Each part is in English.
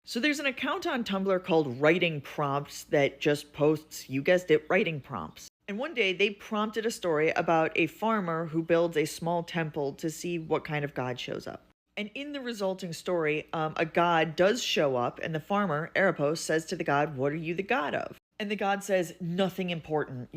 So there's an account on Tumblr called Writing Prompts that just posts, you guessed it, writing prompts. And one day they prompted a story about a farmer who builds a small temple to see what kind of god shows up. And in the resulting story, a god does show up, and the farmer, Erebos, says to the god, "What are you the god of?" And the god says, "Nothing important,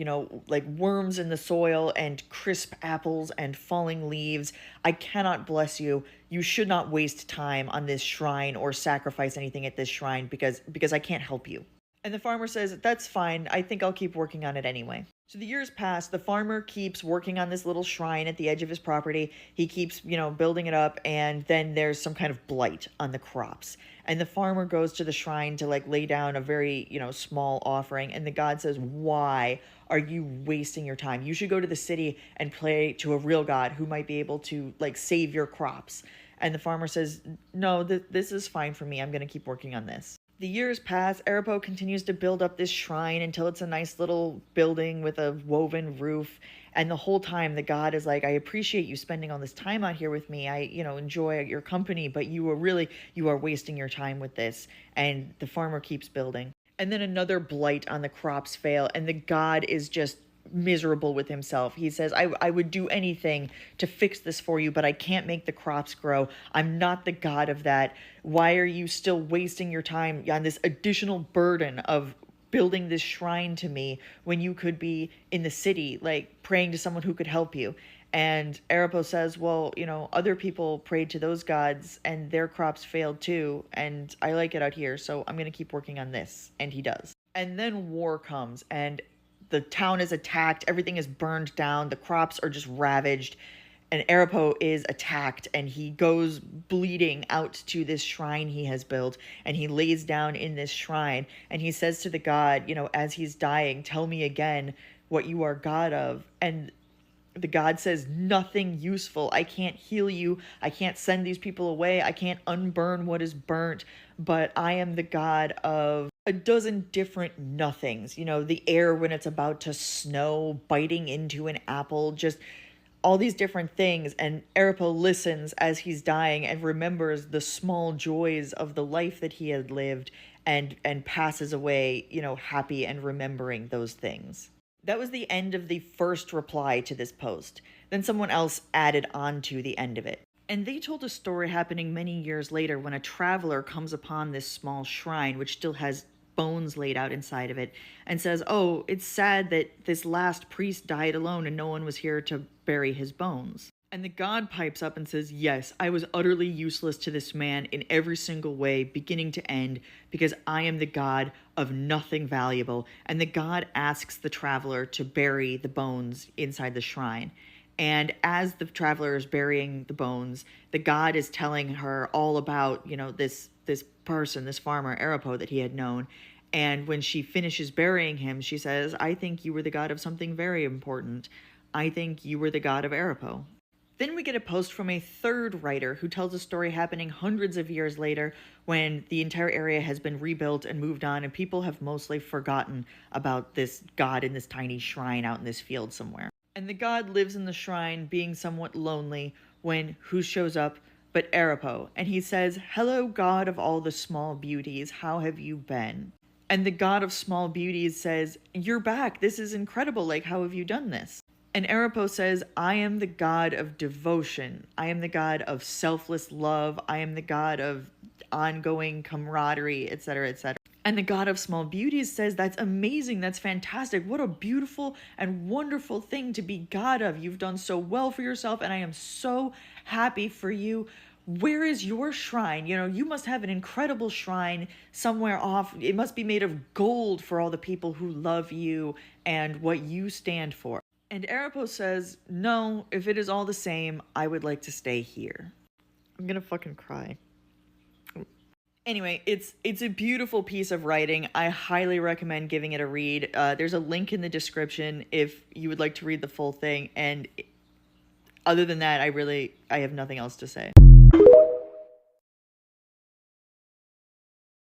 like worms in the soil and crisp apples and falling leaves. I cannot bless you. You should not waste time on this shrine or sacrifice anything at this shrine because I can't help you." And the farmer says, "That's fine. I think I'll keep working on it anyway." So the years pass, the farmer keeps working on this little shrine at the edge of his property. He keeps, building it up, and then there's some kind of blight on the crops. And the farmer goes to the shrine to lay down a very, small offering, and the god says, "Why are you wasting your time? You should go to the city and pray to a real god who might be able to save your crops." And the farmer says, "No, this is fine for me. I'm going to keep working on this." The years pass. Erebos continues to build up this shrine until it's a nice little building with a woven roof. And the whole time the god is like, "I appreciate you spending all this time out here with me. I, enjoy your company, but you are wasting your time with this." And the farmer keeps building. And then another blight on the crops fail, and the god is just miserable with himself. He says, I would do anything to fix this for you, but I can't make the crops grow. I'm not the god of that. Why are you still wasting your time on this additional burden of building this shrine to me when you could be in the city, praying to someone who could help you?" And Erebos says, "Well, other people prayed to those gods and their crops failed too, and I like it out here, so I'm going to keep working on this." And he does. And then war comes, and the town is attacked, everything is burned down, the crops are just ravaged, and Erebos is attacked, and he goes bleeding out to this shrine he has built, and he lays down in this shrine, and he says to the god, as he's dying, "Tell me again what you are god of." And the god says, "Nothing useful. I can't heal you. I can't send these people away. I can't unburn what is burnt, but I am the god of a dozen different nothings. The air when it's about to snow, biting into an apple, just all these different things." And Erebos listens as he's dying and remembers the small joys of the life that he had lived, and passes away, happy and remembering those things. That was the end of the first reply to this post. Then someone else added on to the end of it. And they told a story happening many years later when a traveler comes upon this small shrine, which still has bones laid out inside of it, and says, "Oh, it's sad that this last priest died alone and no one was here to bury his bones." And the god pipes up and says, "Yes, I was utterly useless to this man in every single way, beginning to end, because I am the god of nothing valuable." And the god asks the traveler to bury the bones inside the shrine. And as the traveler is burying the bones, the god is telling her all about, this person, this farmer, Erebos, that he had known. And when she finishes burying him, she says, "I think you were the god of something very important. I think you were the god of Erebos." Then we get a post from a third writer who tells a story happening hundreds of years later when the entire area has been rebuilt and moved on, and people have mostly forgotten about this god in this tiny shrine out in this field somewhere. And the god lives in the shrine being somewhat lonely when who shows up but Erebos, and he says, "Hello, god of all the small beauties, how have you been?" And the god of small beauties says, "You're back, this is incredible, how have you done this?" And Erebos says, "I am the god of devotion. I am the god of selfless love. I am the god of ongoing camaraderie, etc., etc." And the god of small beauties says, "That's amazing. That's fantastic. What a beautiful and wonderful thing to be god of. You've done so well for yourself, and I am so happy for you. Where is your shrine? You must have an incredible shrine somewhere off. It must be made of gold for all the people who love you and what you stand for." And Erebos says, "No, if it is all the same, I would like to stay here." I'm gonna fucking cry. Anyway, it's a beautiful piece of writing. I highly recommend giving it a read. There's a link in the description if you would like to read the full thing. And other than that, I have nothing else to say.